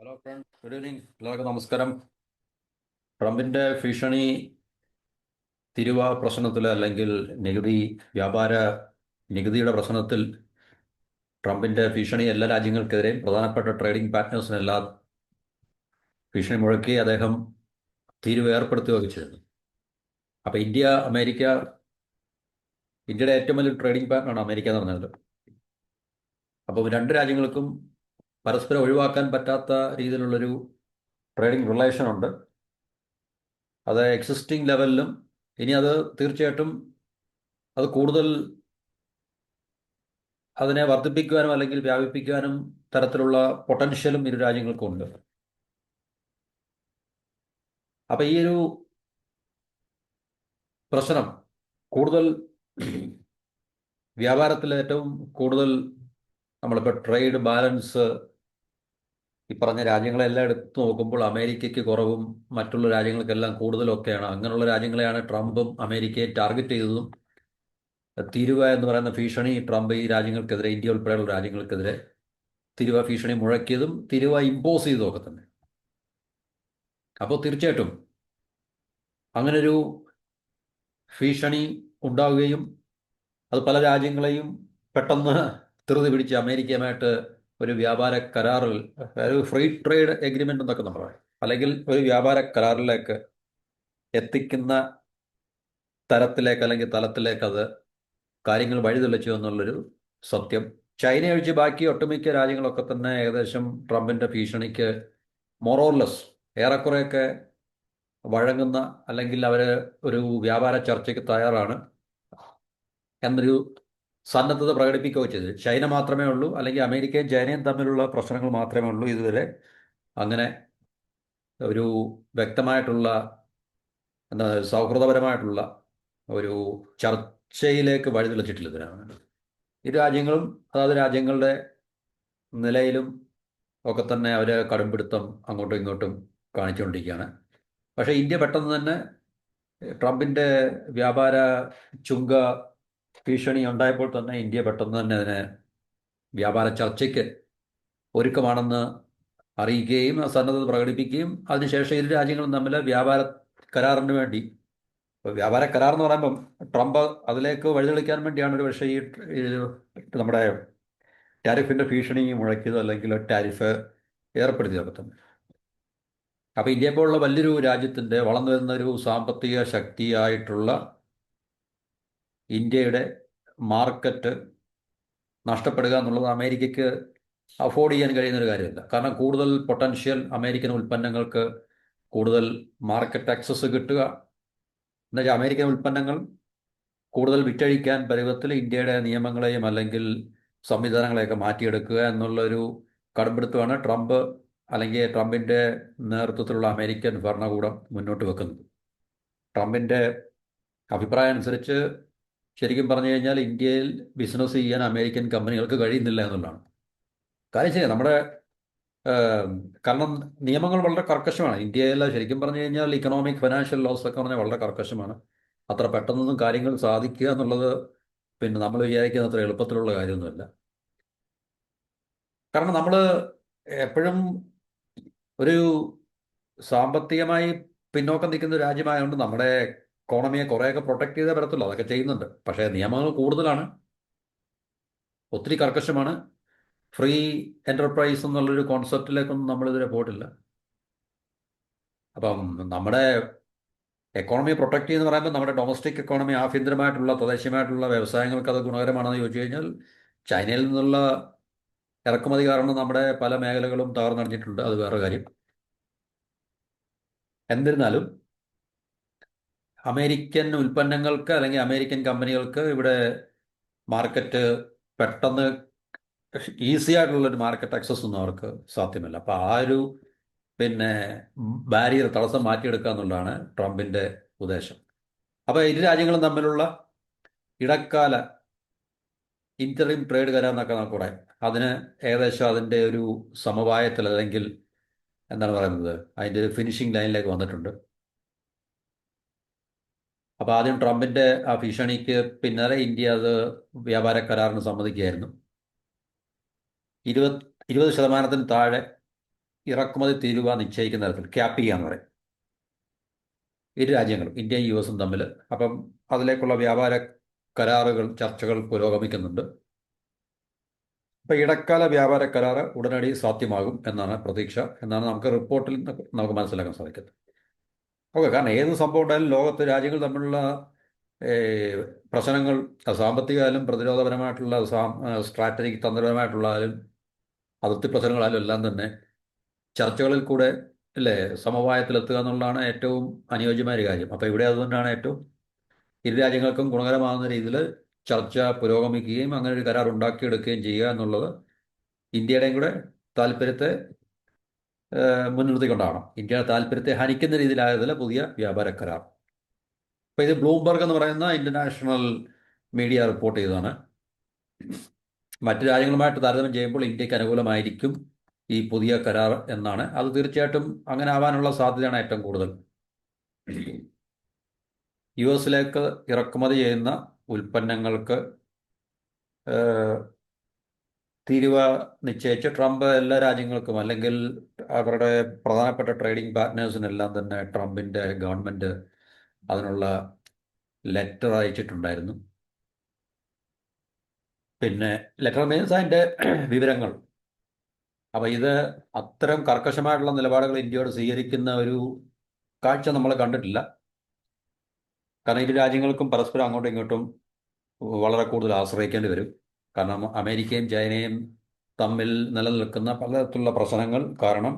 Hello friend, good evening. എല്ലാവർക്കും നമസ്കാരം. ട്രംപിന്റെ ഭീഷണി തിരുവ പ്രശ്നത്തിൽ അല്ലെങ്കിൽ നികുതി വ്യാപാര നികുതിയുടെ പ്രശ്നത്തിൽ ട്രംപിന്റെ ഭീഷണി എല്ലാ രാജ്യങ്ങൾക്കെതിരെയും പ്രധാനപ്പെട്ട ട്രേഡിംഗ് പാർട്ട്നേഴ്സിനെല്ലാം ഭീഷണി മുഴക്കി അദ്ദേഹം തീരുവ ഏർപ്പെടുത്തുകയൊക്കെ ചെയ്തിരുന്നു. അപ്പോൾ ഇന്ത്യയുടെ ഏറ്റവും വലിയ ട്രേഡിംഗ് പാർട്ണറാണ് അമേരിക്ക എന്ന് പറഞ്ഞത്. അപ്പോൾ രണ്ട് രാജ്യങ്ങൾക്കും പരസ്പരം ഒഴിവാക്കാൻ പറ്റാത്ത രീതിയിലുള്ളൊരു ട്രേഡിംഗ് റിലേഷൻ ഉണ്ട്. അത് എക്സിസ്റ്റിംഗ് ലെവലിലും ഇനി അത് തീർച്ചയായിട്ടും അത് കൂടുതൽ അതിനെ വർദ്ധിപ്പിക്കുവാനും അല്ലെങ്കിൽ വ്യാപിപ്പിക്കുവാനും തരത്തിലുള്ള പൊട്ടൻഷ്യലും ഇരു രാജ്യങ്ങൾക്കും ഉണ്ട്. അപ്പൊ ഈ ഒരു പ്രശ്നം കൂടുതൽ വ്യാപാരത്തിൽ ഏറ്റവും കൂടുതൽ നമ്മളിപ്പോൾ ട്രേഡ് ബാലൻസ് ഈ പറഞ്ഞ രാജ്യങ്ങളെല്ലാം എടുത്തു നോക്കുമ്പോൾ അമേരിക്കയ്ക്ക് കുറവും മറ്റുള്ള രാജ്യങ്ങൾക്കെല്ലാം കൂടുതലൊക്കെയാണ്. അങ്ങനെയുള്ള രാജ്യങ്ങളെയാണ് ട്രംപും അമേരിക്കയെ ടാർഗറ്റ് ചെയ്തതും തീരുവ എന്ന് പറയുന്ന ഭീഷണി ട്രംപ് ഈ രാജ്യങ്ങൾക്കെതിരെ, ഇന്ത്യ ഉൾപ്പെടെയുള്ള രാജ്യങ്ങൾക്കെതിരെ തീരുവ ഭീഷണി മുഴക്കിയതും തീരുവ ഇമ്പോസ് ചെയ്തതും ഒക്കെ തന്നെ. അപ്പോൾ തീർച്ചയായിട്ടും അങ്ങനൊരു ഭീഷണി ഉണ്ടാവുകയും അത് പല രാജ്യങ്ങളെയും പെട്ടെന്ന് ധൃതി പിടിച്ച് അമേരിക്കയുമായിട്ട് ഒരു വ്യാപാര കരാറിൽ, ഒരു ഫ്രീ ട്രേഡ് എഗ്രിമെന്റ് എന്നൊക്കെ നമ്മൾ പറയും, അല്ലെങ്കിൽ ഒരു വ്യാപാര കരാറിലേക്ക് എത്തിക്കുന്ന തരത്തിലേക്ക് അല്ലെങ്കിൽ തലത്തിലേക്ക് അത് കാര്യങ്ങൾ വഴിതെളിച്ചു എന്നുള്ളൊരു സത്യം. ചൈന ഒഴിച്ച് ബാക്കി ഒട്ടുമിക്ക രാജ്യങ്ങളൊക്കെ തന്നെ ഏകദേശം ട്രംപിന്റെ ഭീഷണിക്ക് മൊറോർലെസ് ഏറെക്കുറെയൊക്കെ വഴങ്ങുന്ന അല്ലെങ്കിൽ അവർ ഒരു വ്യാപാര ചർച്ചയ്ക്ക് തയ്യാറാണ് എന്നൊരു സന്നദ്ധത പ്രകടിപ്പിക്കുകയോ ചെയ്തത്. ചൈന മാത്രമേ ഉള്ളൂ, അല്ലെങ്കിൽ അമേരിക്കയും ചൈനയും തമ്മിലുള്ള പ്രശ്നങ്ങൾ മാത്രമേ ഉള്ളൂ ഇതുവരെ അങ്ങനെ ഒരു വ്യക്തമായിട്ടുള്ള എന്താ സൗഹൃദപരമായിട്ടുള്ള ഒരു ചർച്ചയിലേക്ക് വഴിതെളിച്ചിട്ടില്ല ഇതിനാണ്. ഇരു രാജ്യങ്ങളും അതാത് രാജ്യങ്ങളുടെ നിലയിലും ഒക്കെ തന്നെ അവർ കടുംപിടുത്തം അങ്ങോട്ടും ഇങ്ങോട്ടും കാണിച്ചുകൊണ്ടിരിക്കുകയാണ്. പക്ഷേ ഇന്ത്യ പെട്ടെന്ന് തന്നെ ട്രംപിന്റെ വ്യാപാര ചുങ്ക ഭീഷണി ഉണ്ടായപ്പോൾ തന്നെ ഇന്ത്യ പെട്ടെന്ന് തന്നെ അതിനെ വ്യാപാര ചർച്ചയ്ക്ക് ഒരുക്കമാണെന്ന് അറിയിക്കുകയും സന്നദ്ധത പ്രകടിപ്പിക്കുകയും അതിനുശേഷം ഇരു രാജ്യങ്ങളും തമ്മിൽ വ്യാപാര കരാറിന് വേണ്ടി, വ്യാപാര കരാർ എന്ന് പറയുമ്പം ട്രംപ് അതിലേക്ക് വഴിതെളിക്കാൻ വേണ്ടിയാണ് ഒരു പക്ഷേ ഈ നമ്മുടെ ടാരിഫിന്റെ ഭീഷണി മുഴക്കിയത് അല്ലെങ്കിൽ ടാരിഫ് ഏർപ്പെടുത്തിയതൊക്കെ തന്നെ. അപ്പോൾ ഇന്ത്യയെ പോലുള്ള വലിയൊരു രാജ്യത്തിൻ്റെ വളർന്നു വരുന്ന ഒരു സാമ്പത്തിക ശക്തിയായിട്ടുള്ള ഇന്ത്യയുടെ മാർക്കറ്റ് നഷ്ടപ്പെടുക എന്നുള്ളത് അമേരിക്കയ്ക്ക് അഫോർഡ് ചെയ്യാൻ കഴിയുന്ന ഒരു കാര്യമല്ല. കാരണം കൂടുതൽ പൊട്ടൻഷ്യൽ അമേരിക്കൻ ഉൽപ്പന്നങ്ങൾക്ക് കൂടുതൽ മാർക്കറ്റ് ആക്സസ് കിട്ടുക എന്നുവെച്ചാൽ അമേരിക്കൻ ഉൽപ്പന്നങ്ങൾ കൂടുതൽ വിറ്റഴിക്കാൻ പരുവത്തിൽ ഇന്ത്യയുടെ നിയമങ്ങളെയും അല്ലെങ്കിൽ സംവിധാനങ്ങളെയൊക്കെ മാറ്റിയെടുക്കുക എന്നുള്ളൊരു കടുംപിടുത്തമാണ് ട്രംപ് അല്ലെങ്കിൽ ട്രംപിൻ്റെ നേതൃത്വത്തിലുള്ള അമേരിക്കൻ ഭരണകൂടം മുന്നോട്ട് വെക്കുന്നത്. ട്രംപിൻ്റെ അഭിപ്രായം അനുസരിച്ച് ശരിക്കും പറഞ്ഞു കഴിഞ്ഞാൽ ഇന്ത്യയിൽ ബിസിനസ് ചെയ്യാൻ അമേരിക്കൻ കമ്പനികൾക്ക് കഴിയുന്നില്ല എന്നുള്ളതാണ് കാര്യം. ശരി, നമ്മുടെ കാരണം നിയമങ്ങൾ വളരെ കർക്കശമാണ് ഇന്ത്യയിൽ. ശരിക്കും പറഞ്ഞു കഴിഞ്ഞാൽ ഇക്കണോമിക് ഫിനാൻഷ്യൽ ലോസ് ഒക്കെ പറഞ്ഞാൽ വളരെ കർക്കശമാണ്. അത്ര പെട്ടെന്നൊന്നും കാര്യങ്ങൾ സാധിക്കുക എന്നുള്ളത് പിന്നെ നമ്മൾ വിചാരിക്കുന്ന അത്ര എളുപ്പത്തിലുള്ള കാര്യമൊന്നുമല്ല. കാരണം നമ്മൾ എപ്പോഴും ഒരു സാമ്പത്തികമായി പിന്നോക്കം നിൽക്കുന്ന ഒരു രാജ്യമായതുകൊണ്ട് നമ്മുടെ എക്കോണമിയെ കുറേയൊക്കെ പ്രൊട്ടക്ട് ചെയ്തേ പറ്റത്തുള്ളൂ. അതൊക്കെ ചെയ്യുന്നുണ്ട്. പക്ഷേ നിയമങ്ങൾ കൂടുതലാണ്, ഒത്തിരി കർക്കശമാണ്. ഫ്രീ എൻ്റർപ്രൈസ് എന്നുള്ളൊരു കോൺസെപ്റ്റിലേക്കൊന്നും നമ്മളിതുവരെ പോയിട്ടില്ല. അപ്പം നമ്മുടെ എക്കോണമി പ്രൊട്ടക്ട് ചെയ്യുന്ന പറയുമ്പോൾ നമ്മുടെ ഡൊമസ്റ്റിക് എക്കോണമി, ആഭ്യന്തരമായിട്ടുള്ള തദ്ദേശീയമായിട്ടുള്ള വ്യവസായങ്ങൾക്ക് അത് ഗുണകരമാണെന്ന് ചോദിച്ചു കഴിഞ്ഞാൽ ചൈനയിൽ നിന്നുള്ള ഇറക്കുമതി കാരണം നമ്മുടെ പല മേഖലകളും തകർന്നടിഞ്ഞിട്ടുണ്ട്. അത് വേറെ കാര്യം. എന്നിരുന്നാലും അമേരിക്കൻ ഉൽപ്പന്നങ്ങൾക്ക് അല്ലെങ്കിൽ അമേരിക്കൻ കമ്പനികൾക്ക് ഇവിടെ മാർക്കറ്റ് പെട്ടെന്ന് ഈസി ആയിട്ടുള്ളൊരു മാർക്കറ്റ് ആക്സസ് ഒന്നും അവർക്ക് സാധ്യമല്ല. അപ്പോൾ ആ ഒരു പിന്നെ ബാരിയർ, തടസ്സം മാറ്റിയെടുക്കുക എന്നുള്ളതാണ് ട്രംപിൻ്റെ ഉദ്ദേശം. അപ്പോൾ ഇരു രാജ്യങ്ങളും തമ്മിലുള്ള ഇടക്കാല ഇന്ററിം ട്രേഡ് കരാർ എന്നൊക്കെ നമുക്ക് പറയാം. അതിന് ഏകദേശം അതിൻ്റെ ഒരു സമവായത്തിൽ അല്ലെങ്കിൽ എന്താണ് പറയുന്നത്, അതിൻ്റെ ഒരു ഫിനിഷിംഗ് ലൈനിലേക്ക് വന്നിട്ടുണ്ട്. അപ്പോൾ ആദ്യം ട്രംപിൻ്റെ ആ ഭീഷണിക്ക് പിന്നാലെ ഇന്ത്യ അത് വ്യാപാര കരാറിന് സമ്മതിക്കുകയായിരുന്നു. 20% താഴെ ഇറക്കുമതി തീരുവ നിശ്ചയിക്കുന്ന തരത്തിൽ ക്യാപ്പ് ചെയ്യാന്ന് പറയും ഇരു രാജ്യങ്ങളും ഇന്ത്യയും യു എസും തമ്മിൽ. അപ്പം അതിലേക്കുള്ള വ്യാപാര കരാറുകൾ ചർച്ചകൾ പുരോഗമിക്കുന്നുണ്ട്. അപ്പം ഇടക്കാല വ്യാപാര കരാർ ഉടനടി സാധ്യമാകും എന്നാണ് പ്രതീക്ഷ, എന്നാണ് നമുക്ക് റിപ്പോർട്ടിൽ നിന്ന് നമുക്ക് മനസ്സിലാക്കാൻ സാധിക്കുന്നത്. ഓക്കെ, കാരണം ഏത് സംഭവം ഉണ്ടായാലും ലോകത്ത് രാജ്യങ്ങൾ തമ്മിലുള്ള പ്രശ്നങ്ങൾ സാമ്പത്തികമായാലും പ്രതിരോധപരമായിട്ടുള്ള സ്ട്രാറ്റജിക് തന്ത്രപരമായിട്ടുള്ളതായാലും അതിർത്തി പ്രശ്നങ്ങളായാലും എല്ലാം തന്നെ ചർച്ചകളിൽ കൂടെ അല്ലേ സമവായത്തിലെത്തുക എന്നുള്ളതാണ് ഏറ്റവും അനുയോജ്യമായ ഒരു കാര്യം. അപ്പോൾ ഇവിടെ അതുകൊണ്ടാണ് ഏറ്റവും ഇരു രാജ്യങ്ങൾക്കും ഗുണകരമാകുന്ന രീതിയിൽ ചർച്ച പുരോഗമിക്കുകയും അങ്ങനെ ഒരു കരാർ ഉണ്ടാക്കിയെടുക്കുകയും ചെയ്യുക എന്നുള്ളത് ഇന്ത്യയുടെയും കൂടെ താല്പര്യത്തെ മുൻനിർത്തിക്കൊണ്ടാണ്. ഇന്ത്യയുടെ താല്പര്യത്തെ ഹനിക്കുന്ന രീതിയിലായതിൽ പുതിയ വ്യാപാര കരാർ. അപ്പോൾ ഇത് ബ്ലൂംബർഗ് എന്ന് പറയുന്ന ഇന്റർനാഷണൽ മീഡിയ റിപ്പോർട്ട് ചെയ്തതാണ്. മറ്റു രാജ്യങ്ങളുമായിട്ട് താരതമ്യം ചെയ്യുമ്പോൾ ഇന്ത്യക്ക് അനുകൂലമായിരിക്കും ഈ പുതിയ കരാർ എന്നാണ്. അത് തീർച്ചയായിട്ടും അങ്ങനെ ആവാനുള്ള സാധ്യതയാണ് ഏറ്റവും കൂടുതൽ. യു എസിലേക്ക് ഇറക്കുമതി ചെയ്യുന്ന ഉൽപ്പന്നങ്ങൾക്ക് തീരുവ നിശ്ചയിച്ച് ട്രംപ് എല്ലാ രാജ്യങ്ങൾക്കും അല്ലെങ്കിൽ അവരുടെ പ്രധാനപ്പെട്ട ട്രേഡിംഗ് പാർട്ട്നേഴ്സിനെല്ലാം തന്നെ ട്രംപിൻ്റെ ഗവൺമെൻറ് അതിനുള്ള ലെറ്റർ അയച്ചിട്ടുണ്ടായിരുന്നു. പിന്നെ ലെറ്റർ മീൻസ് അതിൻ്റെ വിവരങ്ങൾ. അപ്പോൾ ഇത് അത്തരം കർക്കശമായിട്ടുള്ള നിലപാടുകൾ ഇന്ത്യയോട് സ്വീകരിക്കുന്ന ഒരു കാഴ്ച നമ്മൾ കണ്ടിട്ടില്ല. കാരണം ഇരു രാജ്യങ്ങൾക്കും പരസ്പരം അങ്ങോട്ടും ഇങ്ങോട്ടും വളരെ കൂടുതൽ ആശ്രയിക്കേണ്ടി വരും. കാരണം അമേരിക്കയും ചൈനയും തമ്മിൽ നിലനിൽക്കുന്ന പലതരത്തിലുള്ള പ്രശ്നങ്ങൾ കാരണം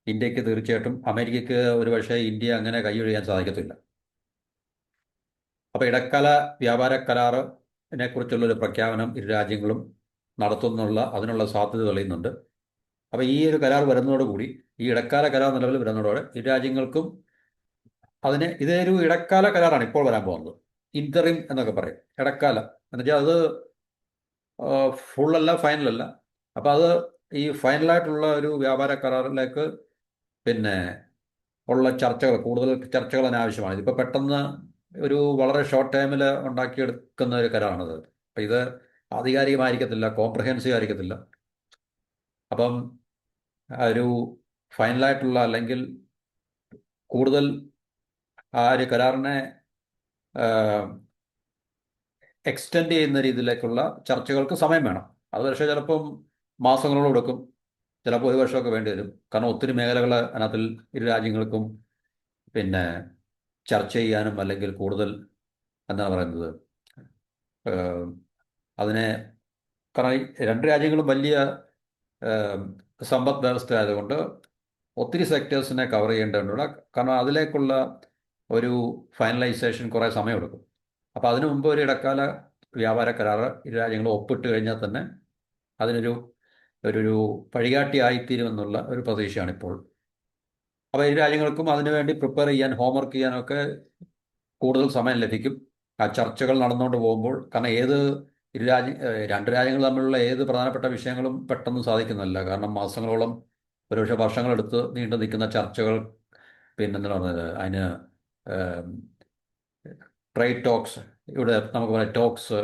ഇന്ത്യക്ക് തീർച്ചയായിട്ടും അമേരിക്കയ്ക്ക് ഒരുപക്ഷെ ഇന്ത്യ അങ്ങനെ കൈയൊഴിയാൻ സാധിക്കത്തില്ല. അപ്പോൾ ഇടക്കാല വ്യാപാര കരാറിനെ കുറിച്ചുള്ളൊരു പ്രഖ്യാപനം ഇരു രാജ്യങ്ങളും അതിനുള്ള സാധ്യത തെളിയുന്നുണ്ട്. അപ്പോൾ ഈ ഒരു കരാർ വരുന്നതോടുകൂടി, ഈ ഇടക്കാല കരാർ നിലവിൽ വരുന്നതോടെ ഇരു രാജ്യങ്ങൾക്കും ഇതൊരു ഇടക്കാല കരാറാണ് ഇപ്പോൾ വരാൻ പോകുന്നത്. ഇന്ററിം എന്നൊക്കെ പറയും, ഇടക്കാലം എന്നുവെച്ചാൽ അത് ഫുള്ളല്ല, ഫൈനലല്ല. അപ്പോൾ അത് ഈ ഫൈനലായിട്ടുള്ള ഒരു വ്യാപാര കരാറിലേക്ക് പിന്നെ ഉള്ള കൂടുതൽ ചർച്ചകൾ അതിനാവശ്യമാണ്. ഇതിപ്പോൾ പെട്ടെന്ന് ഒരു വളരെ ഷോർട്ട് ടൈമിൽ ഉണ്ടാക്കിയെടുക്കുന്ന ഒരു കരാറാണത്. അപ്പം ഇത് ആധികാരികമായിരിക്കത്തില്ല, കോംപ്രഹെൻസീവ് ആയിരിക്കത്തില്ല. അപ്പം ഒരു ഫൈനലായിട്ടുള്ള അല്ലെങ്കിൽ കൂടുതൽ ആ ഒരു കരാറിനെ എക്സ്റ്റെൻഡ് ചെയ്യുന്ന രീതിയിലേക്കുള്ള ചർച്ചകൾക്ക് സമയം വേണം. അത് പക്ഷേ ചിലപ്പം മാസങ്ങളോളം എടുക്കും, ചിലപ്പോൾ ഒരു വർഷമൊക്കെ വേണ്ടി വരും. കാരണം ഒത്തിരി മേഖലകൾ അതിനകത്തിൽ ഇരു രാജ്യങ്ങൾക്കും പിന്നെ ചർച്ച ചെയ്യാനും അല്ലെങ്കിൽ കൂടുതൽ എന്താണ് പറയുന്നത് അതിനെ, കാരണം രണ്ട് രാജ്യങ്ങളും വലിയ സമ്പദ് വ്യവസ്ഥ ആയതുകൊണ്ട് ഒത്തിരി സെക്ടേഴ്സിനെ കവർ ചെയ്യേണ്ടതുണ്ട്. കാരണം അതിലേക്കുള്ള ഒരു ഫൈനലൈസേഷൻ കുറേ സമയമെടുക്കും. അപ്പോൾ അതിനു മുമ്പ് ഒരു ഇടക്കാല വ്യാപാര കരാർ ഇരു രാജ്യങ്ങളും ഒപ്പിട്ട് കഴിഞ്ഞാൽ തന്നെ ഒരു വഴികാട്ടിയായിത്തീരുമെന്നുള്ള ഒരു പ്രതീക്ഷയാണ് ഇപ്പോൾ. അപ്പോൾ ഇരു രാജ്യങ്ങൾക്കും അതിനുവേണ്ടി പ്രിപ്പയർ ചെയ്യാൻ, ഹോംവർക്ക് ചെയ്യാനൊക്കെ കൂടുതൽ സമയം ലഭിക്കും ആ ചർച്ചകൾ നടന്നുകൊണ്ട് പോകുമ്പോൾ. കാരണം രണ്ട് രാജ്യങ്ങൾ തമ്മിലുള്ള ഏത് പ്രധാനപ്പെട്ട വിഷയങ്ങളും പെട്ടെന്ന് സാധിക്കുന്നില്ല. കാരണം മാസങ്ങളോളം, ഒരുപക്ഷെ വർഷങ്ങളെടുത്ത് നീണ്ടു നിൽക്കുന്ന ചർച്ചകൾ, പിന്നെന്താ പറയുന്നത് അതിന് ട്രേഡ് ടോക്സ്, ഇവിടെ നമുക്ക് പറയാം ടോക്സ്.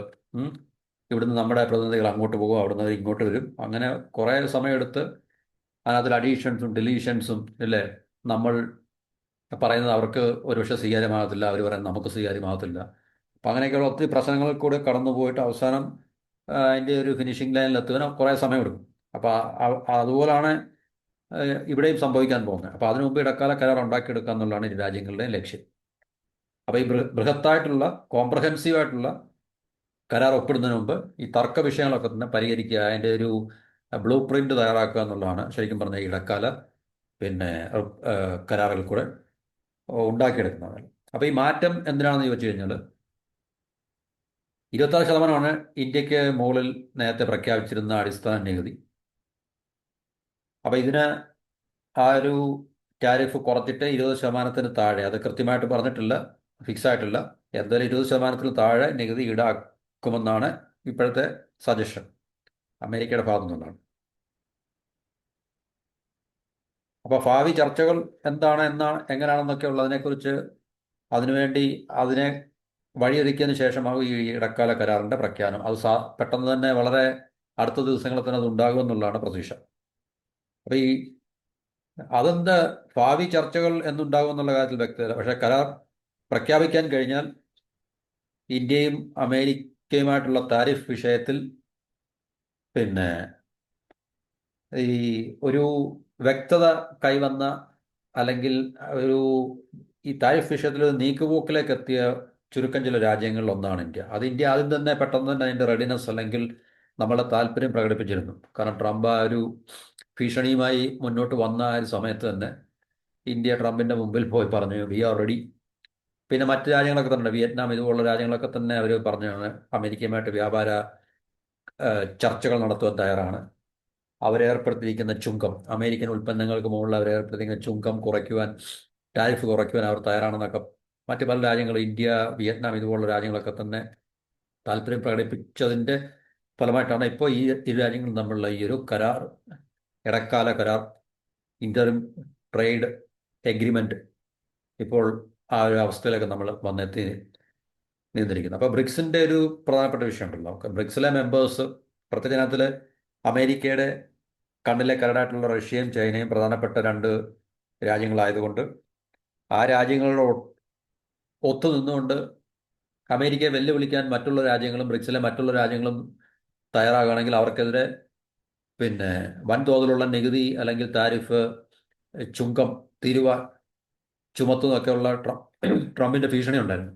ഇവിടുന്ന് നമ്മുടെ പ്രതിനിധികൾ അങ്ങോട്ട് പോകും, അവിടുന്ന് ഇങ്ങോട്ട് വരും. അങ്ങനെ കുറേ സമയമെടുത്ത് അതിനകത്തിൽ അഡീഷൻസും ഡിലീഷൻസും അല്ലേ, നമ്മൾ പറയുന്നത് അവർക്ക് ഒരുപക്ഷെ സ്വീകാര്യമാകത്തില്ല, അവർ പറയുന്നത് നമുക്ക് സ്വീകാര്യമാകത്തില്ല. അപ്പം അങ്ങനെയൊക്കെയുള്ള ഒത്തിരി പ്രശ്നങ്ങളിൽ കൂടെ കടന്നു പോയിട്ട് അവസാനം അതിൻ്റെ ഒരു ഫിനിഷിംഗ് ലൈനിൽ എത്തുവാൻ കുറേ സമയമെടുക്കും. അപ്പോൾ അതുപോലാണ് ഇവിടെയും സംഭവിക്കാൻ പോകുന്നത്. അപ്പോൾ അതിനു മുമ്പ് ഇടക്കാല കരാർ ഉണ്ടാക്കിയെടുക്കുക എന്നുള്ളതാണ് ഇരു രാജ്യങ്ങളുടെയും ലക്ഷ്യം. അപ്പോൾ ഈ ബൃഹത്തായിട്ടുള്ള കോംപ്രഹെൻസീവ് ആയിട്ടുള്ള കരാർ ഒപ്പിടുന്നതിന് മുമ്പ് ഈ തർക്ക വിഷയങ്ങളൊക്കെ തന്നെ പരിഹരിക്കുക, അതിൻ്റെ ഒരു ബ്ലൂ പ്രിന്റ് തയ്യാറാക്കുക എന്നുള്ളതാണ് ശരിക്കും പറഞ്ഞ ഇടക്കാല കരാറിൽ കൂടെ ഉണ്ടാക്കിയെടുക്കുന്നത്. അപ്പോൾ ഈ മാറ്റം എന്തിനാണെന്ന് ചോദിച്ചു കഴിഞ്ഞാൽ 26% ഇന്ത്യക്ക് മുകളിൽ നേരത്തെ പ്രഖ്യാപിച്ചിരുന്ന അടിസ്ഥാന നികുതി. അപ്പോൾ ഇതിന് ആ ഒരു ടാരിഫ് കുറച്ചിട്ട് 20% താഴെ, അത് കൃത്യമായിട്ട് പറഞ്ഞിട്ടില്ല, ഫിക്സ് ആയിട്ടില്ല, എന്തായാലും 20% താഴെ നികുതി ഈടാക്കുമെന്നാണ് ഇപ്പോഴത്തെ സജഷൻ അമേരിക്കയുടെ ഭാഗത്തു നിന്നാണ്. അപ്പോൾ ഭാവി ചർച്ചകൾ എങ്ങനെയാണെന്നൊക്കെ ഉള്ളതിനെക്കുറിച്ച് അതിനുവേണ്ടി അതിനെ വഴിയൊരുക്കിയതിന് ശേഷമാകും ഈ ഇടക്കാല കരാറിൻ്റെ പ്രഖ്യാപനം. അത് പെട്ടെന്ന് തന്നെ വളരെ അടുത്ത ദിവസങ്ങളിൽ തന്നെ അത് ഉണ്ടാകുമെന്നുള്ളതാണ് പ്രതീക്ഷ. അപ്പോൾ ഈ അതെന്താ ഭാവി ചർച്ചകൾ എന്നുണ്ടാകും എന്നുള്ള കാര്യത്തിൽ വ്യക്തത. പക്ഷേ കരാർ പ്രഖ്യാപിക്കാൻ കഴിഞ്ഞാൽ ഇന്ത്യയും അമേരിക്കയുമായിട്ടുള്ള താരിഫ് വിഷയത്തിൽ പിന്നെ ഈ ഒരു വ്യക്തത കൈവന്ന, അല്ലെങ്കിൽ ഒരു ഈ താരിഫ് വിഷയത്തിൽ ഒരു നീക്കുപോക്കിലേക്ക് എത്തിയ ചുരുക്കം ചില രാജ്യങ്ങളിൽ ഒന്നാണ് ഇന്ത്യ. അത് ഇന്ത്യ ആദ്യം തന്നെ പെട്ടെന്ന് തന്നെ അതിൻ്റെ റെഡിനെസ് അല്ലെങ്കിൽ നമ്മളെ താല്പര്യം പ്രകടിപ്പിച്ചിരുന്നു. കാരണം ട്രംപ് ആ ഒരു ഭീഷണിയുമായി മുന്നോട്ട് വന്ന ആ ഒരു സമയത്ത് തന്നെ ഇന്ത്യ ട്രംപിന്റെ മുമ്പിൽ പോയി പറഞ്ഞു വി ആർ റെഡി. പിന്നെ മറ്റ് രാജ്യങ്ങളൊക്കെ തന്നെ, വിയറ്റ്നാം ഇതുപോലുള്ള രാജ്യങ്ങളൊക്കെ തന്നെ അവർ പറഞ്ഞാണ് അമേരിക്കയുമായിട്ട് വ്യാപാര ചർച്ചകൾ നടത്തുവാൻ തയ്യാറാണ്. അവരേർപ്പെടുത്തിയിരിക്കുന്ന ചുങ്കം, അമേരിക്കൻ ഉൽപ്പന്നങ്ങൾക്ക് മുകളിൽ അവരേർപ്പെടുത്തിയിരിക്കുന്ന ചുങ്കം കുറയ്ക്കുവാൻ, ടാരിഫ് കുറയ്ക്കുവാൻ അവർ തയ്യാറാണെന്നൊക്കെ മറ്റ് പല രാജ്യങ്ങളും, ഇന്ത്യ, വിയറ്റ്നാം ഇതുപോലുള്ള രാജ്യങ്ങളൊക്കെ തന്നെ താല്പര്യം പ്രകടിപ്പിച്ചതിൻ്റെ ഫലമായിട്ടാണ് ഇപ്പോൾ ഈ ഇരു രാജ്യങ്ങളും തമ്മിലുള്ള ഈ ഒരു കരാർ, ഇടക്കാല കരാർ, ഇന്ററിം ട്രേഡ് എഗ്രിമെന്റ് ഇപ്പോൾ ആ ഒരു അവസ്ഥയിലേക്ക് നമ്മൾ വന്നെത്തി നിന്നിരിക്കുന്നത്. അപ്പോൾ ബ്രിക്സിന്റെ ഒരു പ്രധാനപ്പെട്ട വിഷയമുണ്ടല്ലോ. ബ്രിക്സിലെ മെമ്പേഴ്സ്, പ്രത്യേക ദിനത്തിൽ അമേരിക്കയുടെ കണ്ണിലെ കരടായിട്ടുള്ള റഷ്യയും ചൈനയും പ്രധാനപ്പെട്ട രണ്ട് രാജ്യങ്ങളായതുകൊണ്ട് ആ രാജ്യങ്ങളോട് ഒത്തുനിന്നുകൊണ്ട് അമേരിക്കയെ വെല്ലുവിളിക്കാൻ മറ്റുള്ള രാജ്യങ്ങളും, ബ്രിക്സിലെ മറ്റുള്ള രാജ്യങ്ങളും തയ്യാറാകുകയാണെങ്കിൽ അവർക്കെതിരെ പിന്നെ വൻതോതിലുള്ള നികുതി അല്ലെങ്കിൽ താരിഫ്, ചുങ്കം, തീരുവ ചുമത്തുന്നതൊക്കെയുള്ള ട്രംപിന്റെ ഭീഷണി ഉണ്ടായിരുന്നു.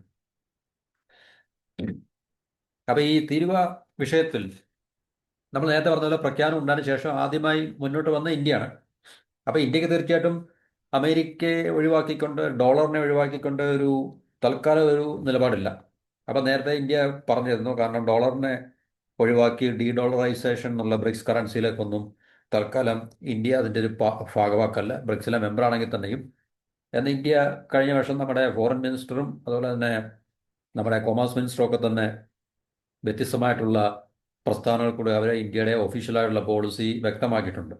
അപ്പൊ ഈ തീരുവ വിഷയത്തിൽ നമ്മൾ നേരത്തെ പറഞ്ഞ പോലെ പ്രഖ്യാപനം ഉണ്ടായതിനു ശേഷം ആദ്യമായി മുന്നോട്ട് വന്ന ഇന്ത്യയാണ്. അപ്പൊ ഇന്ത്യക്ക് തീർച്ചയായിട്ടും അമേരിക്കയെ ഒഴിവാക്കിക്കൊണ്ട്, ഡോളറിനെ ഒഴിവാക്കിക്കൊണ്ട് ഒരു തൽക്കാലം ഒരു നിലപാടില്ല. അപ്പൊ നേരത്തെ ഇന്ത്യ പറഞ്ഞിരുന്നു, കാരണം ഡോളറിനെ ഒഴിവാക്കി ഡീ ഡോളറൈസേഷൻ എന്നുള്ള ബ്രിക്സ് കറൻസിയിലേക്കൊന്നും തൽക്കാലം ഇന്ത്യ അതിൻ്റെ ഒരു ഭാഗവാക്കല്ല, ബ്രിക്സിലെ മെമ്പറാണെങ്കിൽ തന്നെയും എന്ന് ഇന്ത്യ കഴിഞ്ഞ വർഷം നമ്മുടെ ഫോറിൻ മിനിസ്റ്ററും അതുപോലെ തന്നെ നമ്മുടെ കൊമേഴ്സ് മിനിസ്റ്ററും ഒക്കെ തന്നെ വ്യത്യസ്തമായിട്ടുള്ള പ്രസ്താവനകൾ കൂടെ അവരെ ഇന്ത്യയുടെ ഒഫീഷ്യലായിട്ടുള്ള പോളിസി വ്യക്തമാക്കിയിട്ടുണ്ട്.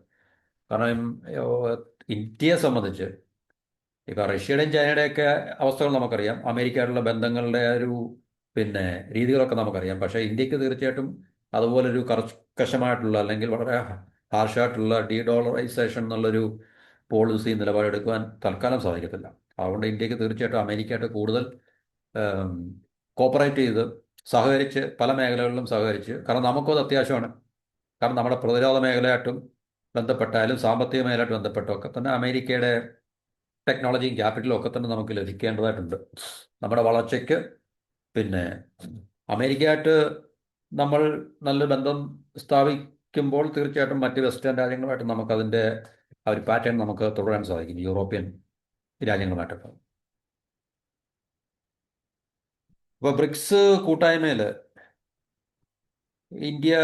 കാരണം ഇന്ത്യയെ സംബന്ധിച്ച് ഇപ്പം റഷ്യയുടെയും ചൈനയുടെയൊക്കെ അവസ്ഥകൾ നമുക്കറിയാം, അമേരിക്കയായിട്ടുള്ള ബന്ധങ്ങളുടെ ഒരു പിന്നെ രീതികളൊക്കെ നമുക്കറിയാം. പക്ഷേ ഇന്ത്യക്ക് തീർച്ചയായിട്ടും അതുപോലൊരു കർക്കശമായിട്ടുള്ള അല്ലെങ്കിൽ വളരെ ഹാർഷായിട്ടുള്ള ഡീ ഡോളറൈസേഷൻ എന്നുള്ളൊരു പോളിസി നിലപാടെടുക്കുവാൻ തൽക്കാലം സാധിക്കത്തില്ല. അതുകൊണ്ട് ഇന്ത്യക്ക് തീർച്ചയായിട്ടും അമേരിക്കയായിട്ട് കൂടുതൽ കോപ്പറേറ്റ് ചെയ്ത് സഹകരിച്ച് പല മേഖലകളിലും സഹകരിച്ച്, കാരണം നമുക്കത് അത്യാവശ്യമാണ്. കാരണം നമ്മുടെ പ്രതിരോധ മേഖലയായിട്ടും ബന്ധപ്പെട്ടായാലും സാമ്പത്തിക മേഖലയായിട്ട് ബന്ധപ്പെട്ടും ഒക്കെ തന്നെ അമേരിക്കയുടെ ടെക്നോളജിയും ക്യാപിറ്റലും ഒക്കെ തന്നെ നമുക്ക് ലഭിക്കേണ്ടതായിട്ടുണ്ട്. നമ്മുടെ വളർച്ചയ്ക്ക് പിന്നെ അമേരിക്കയായിട്ട് നമ്മൾ നല്ല ബന്ധം സ്ഥാപിക്കുമ്പോൾ തീർച്ചയായിട്ടും മറ്റ് വെസ്റ്റേൺ രാജ്യങ്ങളുമായിട്ട് നമുക്കതിൻ്റെ ആ ഒരു പാറ്റേൺ നമുക്ക് തുടരാൻ സാധിക്കും, യൂറോപ്യൻ രാജ്യങ്ങളുമായിട്ടൊക്കെ. ഇപ്പോൾ ബ്രിക്സ് കൂട്ടായ്മയിൽ ഇന്ത്യ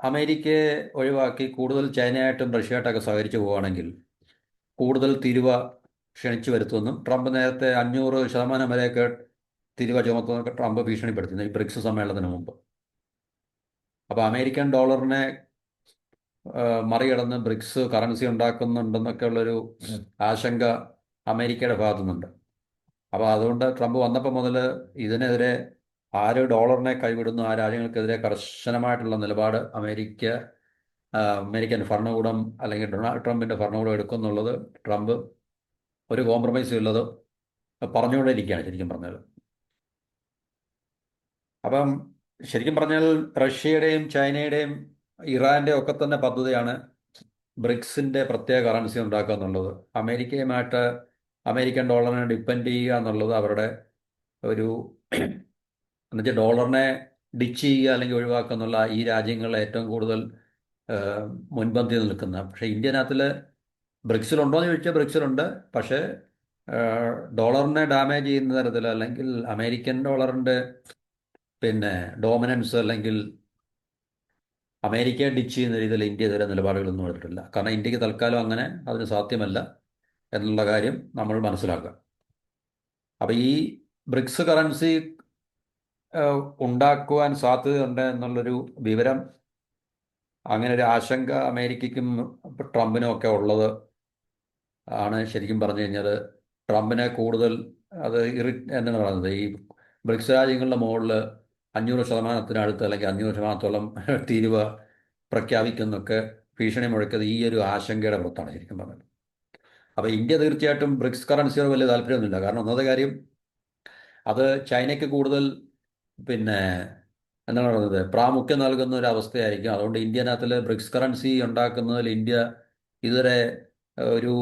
അമേരിക്കയെ ഒഴിവാക്കി കൂടുതൽ ചൈനയായിട്ടും റഷ്യയായിട്ടൊക്കെ സഹകരിച്ചു പോവുകയാണെങ്കിൽ കൂടുതൽ തീരുവ ക്ഷണിച്ചു വരുത്തുമെന്നും, ട്രംപ് നേരത്തെ 500% വരെയൊക്കെ തീരുവ ചുമത്തുന്നതൊക്കെ ട്രംപ് ഭീഷണിപ്പെടുത്തുന്നു ഈ ബ്രിക്സ് സമ്മേളനത്തിന് മുമ്പ്. അപ്പോൾ അമേരിക്കൻ ഡോളറിനെ മറികടന്ന് ബ്രിക്സ് കറൻസി ഉണ്ടാക്കുന്നുണ്ടെന്നൊക്കെ ഉള്ളൊരു ആശങ്ക അമേരിക്കയുടെ ഭാഗത്തു നിന്നുണ്ട്. അപ്പോൾ അതുകൊണ്ട് ട്രംപ് വന്നപ്പോൾ മുതൽ ഇതിനെതിരെ ആര് ഡോളറിനെ കൈവിടുന്നു ആ രാജ്യങ്ങൾക്കെതിരെ കർശനമായിട്ടുള്ള നിലപാട് അമേരിക്കൻ ഭരണകൂടം അല്ലെങ്കിൽ ഡൊണാൾഡ് ട്രംപിൻ്റെ ഭരണകൂടം എടുക്കുമെന്നുള്ളത് ട്രംപ് ഒരു കോംപ്രമൈസും ഇല്ലത് പറഞ്ഞുകൊണ്ടിരിക്കുകയാണ് ശരിക്കും പറഞ്ഞാൽ. അപ്പം ശരിക്കും പറഞ്ഞാൽ റഷ്യയുടെയും ചൈനയുടെയും ഇറാൻ്റെയും ഒക്കെ തന്നെ പദ്ധതിയാണ് ബ്രിക്സിൻ്റെ പ്രത്യേക കറൻസി ഉണ്ടാക്കുക എന്നുള്ളത്. അമേരിക്കയുമായിട്ട് അമേരിക്കൻ ഡോളറിനെ ഡിപ്പെൻഡ് ചെയ്യുക എന്നുള്ളത് അവരുടെ ഒരു എന്നുവെച്ചാൽ ഡോളറിനെ ഡിച്ച് ചെയ്യുക അല്ലെങ്കിൽ ഒഴിവാക്കുക എന്നുള്ള ഈ രാജ്യങ്ങളിൽ ഏറ്റവും കൂടുതൽ മുൻപന്തിയിൽ നിൽക്കുന്ന. പക്ഷേ ഇന്ത്യനകത്തിൽ ബ്രിക്സിലുണ്ടോ എന്ന് ചോദിച്ചാൽ ബ്രിക്സിലുണ്ട്. പക്ഷേ ഡോളറിനെ ഡാമേജ് ചെയ്യുന്ന തരത്തിൽ അല്ലെങ്കിൽ അമേരിക്കൻ ഡോളറിൻ്റെ പിന്നെ ഡോമിനൻസ് അല്ലെങ്കിൽ അമേരിക്കയെ ഡിച്ച് ചെയ്യുന്ന രീതിയിൽ ഇന്ത്യ ഇതുവരെ നിലപാടുകളൊന്നും എടുത്തിട്ടില്ല. കാരണം ഇന്ത്യക്ക് തൽക്കാലം അങ്ങനെ അതിന് സാധ്യമല്ല എന്നുള്ള കാര്യം നമ്മൾ മനസ്സിലാക്കുക. അപ്പോൾ ഈ ബ്രിക്സ് കറൻസി ഉണ്ടാക്കുവാൻ സാധ്യതയുണ്ട് എന്നുള്ളൊരു വിവരം, അങ്ങനെ ഒരു ആശങ്ക അമേരിക്കയ്ക്കും ട്രംപിനും ഒക്കെ ഉള്ളത് ആണ് ശരിക്കും പറഞ്ഞു കഴിഞ്ഞാൽ ട്രംപിനെ കൂടുതൽ അത് എന്താണ് പറയുന്നത്, ഈ ബ്രിക്സ് രാജ്യങ്ങളുടെ മുകളിൽ 500%-അടുത്ത് അല്ലെങ്കിൽ 500%-ഓളം തീരുവ പ്രഖ്യാപിക്കുന്നൊക്കെ ഭീഷണി മുഴക്കിയത് ഈ ഒരു ആശങ്കയുടെ പുറത്താണ് ശരിക്കും പറഞ്ഞത്. അപ്പോൾ ഇന്ത്യ തീർച്ചയായിട്ടും ബ്രിക്സ് കറൻസിയോട് വലിയ താല്പര്യമൊന്നുമില്ല. കാരണം ഒന്നാമത്തെ കാര്യം, അത് ചൈനയ്ക്ക് കൂടുതൽ പിന്നെ എന്താണ് പറയുന്നത് പ്രാമുഖ്യം നൽകുന്ന ഒരു അവസ്ഥയായിരിക്കും. അതുകൊണ്ട് ഇന്ത്യനകത്തിൽ ബ്രിക്സ് കറൻസി ഉണ്ടാക്കുന്നതിൽ ഇന്ത്യ ഇതുവരെ ഒരു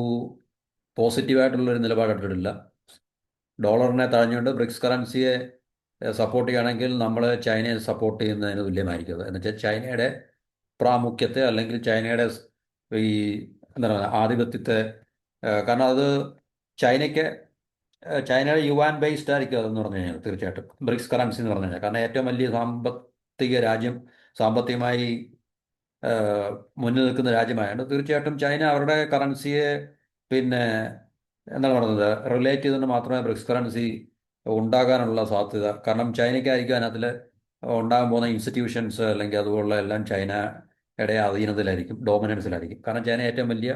പോസിറ്റീവായിട്ടുള്ളൊരു നിലപാടെടുത്തിട്ടില്ല. ഡോളറിനെ തഴഞ്ഞുകൊണ്ട് ബ്രിക്സ് കറൻസിയെ സപ്പോർട്ട് ചെയ്യുകയാണെങ്കിൽ നമ്മൾ ചൈനയെ സപ്പോർട്ട് ചെയ്യുന്നതിന് തുല്യമായിരിക്കും അത്. എന്ന് വെച്ചാൽ ചൈനയുടെ പ്രാമുഖ്യത്തെ അല്ലെങ്കിൽ ചൈനയുടെ ഈ എന്താണ് പറയുക ആധിപത്യത്തെ, കാരണം അത് ചൈനയ്ക്ക് ചൈനയുടെ യുവാൻ ബേസ്ഡ് ആയിരിക്കും അതെന്ന് പറഞ്ഞു കഴിഞ്ഞാൽ തീർച്ചയായിട്ടും ബ്രിക്സ് കറൻസി എന്ന് പറഞ്ഞു കഴിഞ്ഞാൽ. കാരണം ഏറ്റവും വലിയ സാമ്പത്തിക രാജ്യം, സാമ്പത്തികമായി മുന്നിൽ നിൽക്കുന്ന രാജ്യമായതുകൊണ്ട് തീർച്ചയായിട്ടും ചൈന അവരുടെ കറൻസിയെ പിന്നെ എന്താണ് പറയുന്നത് റിലേറ്റ് ചെയ്തുകൊണ്ട് മാത്രമേ ബ്രിക്സ് കറൻസി ഉണ്ടാകാനുള്ള സാധ്യത. കാരണം ചൈനയ്ക്കായിരിക്കും അതിനകത്തിൽ ഉണ്ടാകാൻ പോകുന്ന ഇൻസ്റ്റിറ്റ്യൂഷൻസ് അല്ലെങ്കിൽ അതുപോലുള്ള എല്ലാം ചൈനയുടെ അധീനതയിലായിരിക്കും, ഡോമിനൻസിലായിരിക്കും. കാരണം ചൈന ഏറ്റവും വലിയ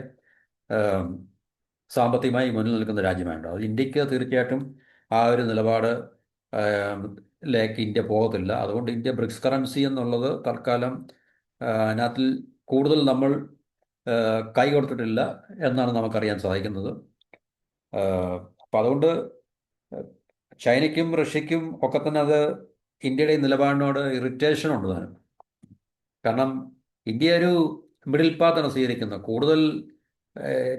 സാമ്പത്തികമായി മുന്നിൽ നിൽക്കുന്ന രാജ്യമായുണ്ട്. അത് ഇന്ത്യക്ക് തീർച്ചയായിട്ടും ആ ഒരു നിലപാട് ലേക്ക് ഇന്ത്യ പോകത്തില്ല. അതുകൊണ്ട് ഇന്ത്യ ബ്രിക്സ് കറൻസി എന്നുള്ളത് തൽക്കാലം അതിനകത്തിൽ കൂടുതൽ നമ്മൾ കൈ കൊടുത്തിട്ടില്ല എന്നാണ് നമുക്കറിയാൻ സാധിക്കുന്നത്. അപ്പം അതുകൊണ്ട് ചൈനയ്ക്കും റഷ്യയ്ക്കും ഒക്കെ തന്നെ അത് ഇന്ത്യയുടെ ഈ നിലപാടിനോട് ഇറിറ്റേഷൻ ഉണ്ട് താനും. കാരണം ഇന്ത്യ ഒരു മിഡിൽ പാത്താണ് സ്വീകരിക്കുന്നത്. കൂടുതൽ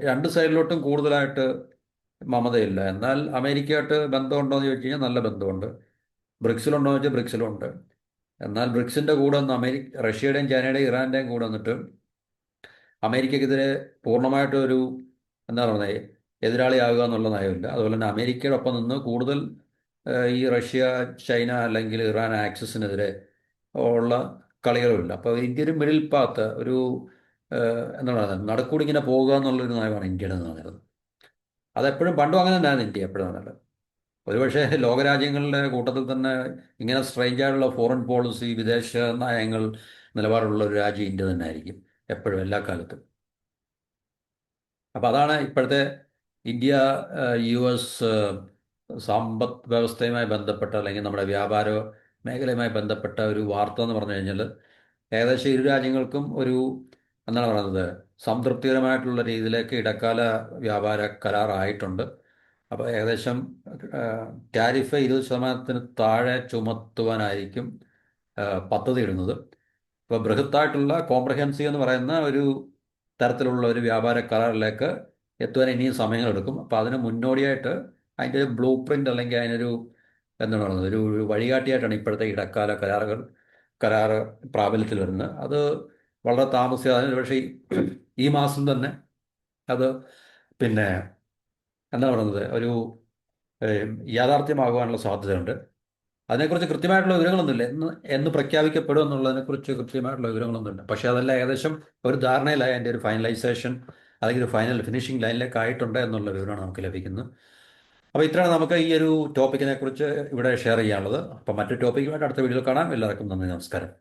രണ്ട് സൈഡിലോട്ടും കൂടുതലായിട്ട് മമതയില്ല. എന്നാൽ അമേരിക്കയായിട്ട് ബന്ധമുണ്ടോ എന്ന് ചോദിച്ചു കഴിഞ്ഞാൽ നല്ല ബന്ധമുണ്ട്. ബ്രിക്സിലുണ്ടോ എന്ന് വെച്ചാൽ ബ്രിക്സിലുണ്ട്. എന്നാൽ ബ്രിക്സിൻ്റെ കൂടെ ഒന്ന് റഷ്യയുടെയും ചൈനയുടെയും ഇറാൻ്റെയും കൂടെ വന്നിട്ട് അമേരിക്കക്കെതിരെ പൂർണ്ണമായിട്ടും ഒരു എന്താ പറയുന്നത് എതിരാളിയാകുക എന്നുള്ള നയമില്ല. അതുപോലെ തന്നെ അമേരിക്കയുടെ ഒപ്പം നിന്ന് കൂടുതൽ ഈ റഷ്യ, ചൈന അല്ലെങ്കിൽ ഇറാൻ ആക്സിസിനെതിരെ ഉള്ള കളികളുമില്ല. അപ്പോൾ ഇന്ത്യ ഒരു മിഡിൽ പാത്ത്, ഒരു എന്താണ് പറയുന്നത് നടുക്കൂടി ഇങ്ങനെ പോകുക എന്നുള്ളൊരു നയമാണ് ഇന്ത്യയുടെ നല്ലത്. അതെപ്പോഴും പണ്ടും അങ്ങനെ തന്നെയാണ് ഇന്ത്യ എപ്പോഴും നല്ലത്. ഒരുപക്ഷെ ലോകരാജ്യങ്ങളുടെ കൂട്ടത്തിൽ തന്നെ ഇങ്ങനെ സ്ട്രേഞ്ച് ആയിട്ടുള്ള ഫോറിൻ പോളിസി, വിദേശ നയങ്ങൾ നിലപാടുള്ള ഒരു രാജ്യം ഇന്ത്യ തന്നെ ആയിരിക്കും എപ്പോഴും, എല്ലാ കാലത്തും. അപ്പം അതാണ് ഇപ്പോഴത്തെ ഇന്ത്യ US സമ്പദ് വ്യവസ്ഥയുമായി ബന്ധപ്പെട്ട അല്ലെങ്കിൽ നമ്മുടെ വ്യാപാര മേഖലയുമായി ബന്ധപ്പെട്ട ഒരു വാർത്ത എന്ന് പറഞ്ഞു കഴിഞ്ഞാൽ ഏകദേശം ഇരു രാജ്യങ്ങൾക്കും ഒരു എന്താണ് പറയുന്നത് സംതൃപ്തികരമായിട്ടുള്ള രീതിയിലേക്ക് ഇടക്കാല വ്യാപാര കരാറായിട്ടുണ്ട്. അപ്പോൾ ഏകദേശം ടാരിഫ് 20% താഴെ ചുമത്തുവാനായിരിക്കും പദ്ധതി ഇടുന്നത്. ഇപ്പോൾ ബൃഹത്തായിട്ടുള്ള കോംപ്രഹെൻസീവ് എന്ന് പറയുന്ന ഒരു തരത്തിലുള്ള ഒരു വ്യാപാര കരാറിലേക്ക് എത്തുവാൻ ഇനിയും സമയങ്ങളെടുക്കും. അപ്പോൾ അതിന് മുന്നോടിയായിട്ട് അതിൻ്റെ ഒരു ബ്ലൂ പ്രിൻ്റ് അല്ലെങ്കിൽ അതിനൊരു എന്താണ് പറയുന്നത് ഒരു വഴികാട്ടിയായിട്ടാണ് ഇപ്പോഴത്തെ ഇടക്കാല കരാറ് പ്രാബല്യത്തിൽ വരുന്നത്. അത് വളരെ താമസിയാതെ പക്ഷേ ഈ മാസം തന്നെ അത് പിന്നെ എന്താണ് പറയുന്നത് ഒരു യാഥാർത്ഥ്യമാകുവാനുള്ള സാധ്യതയുണ്ട്. അതിനെക്കുറിച്ച് കൃത്യമായിട്ടുള്ള വിവരങ്ങളൊന്നുമില്ല. എന്ന് പ്രഖ്യാപിക്കപ്പെടും എന്നുള്ളതിനെക്കുറിച്ച് കൃത്യമായിട്ടുള്ള വിവരങ്ങളൊന്നുമില്ല. പക്ഷേ അതെല്ലാം ഏകദേശം ഒരു ധാരണയിലായി അതിൻ്റെ ഒരു ഫൈനലൈസേഷൻ അല്ലെങ്കിൽ ഒരു ഫൈനൽ ഫിനിഷിംഗ് ലൈനിലേക്ക് ആയിട്ടുണ്ട് എന്നുള്ള വിവരമാണ് നമുക്ക് ലഭിക്കുന്നത്. അപ്പോൾ ഇത്രയാണ് നമുക്ക് ഈ ഒരു ടോപ്പിക്കിനെ കുറിച്ച് ഇവിടെ ഷെയർ ചെയ്യാനുള്ളത്. അപ്പോൾ മറ്റൊരു ടോപ്പിക്കുമായിട്ട് അടുത്ത വീഡിയോയിൽ കാണാം. എല്ലാവർക്കും നന്ദി, നമസ്കാരം.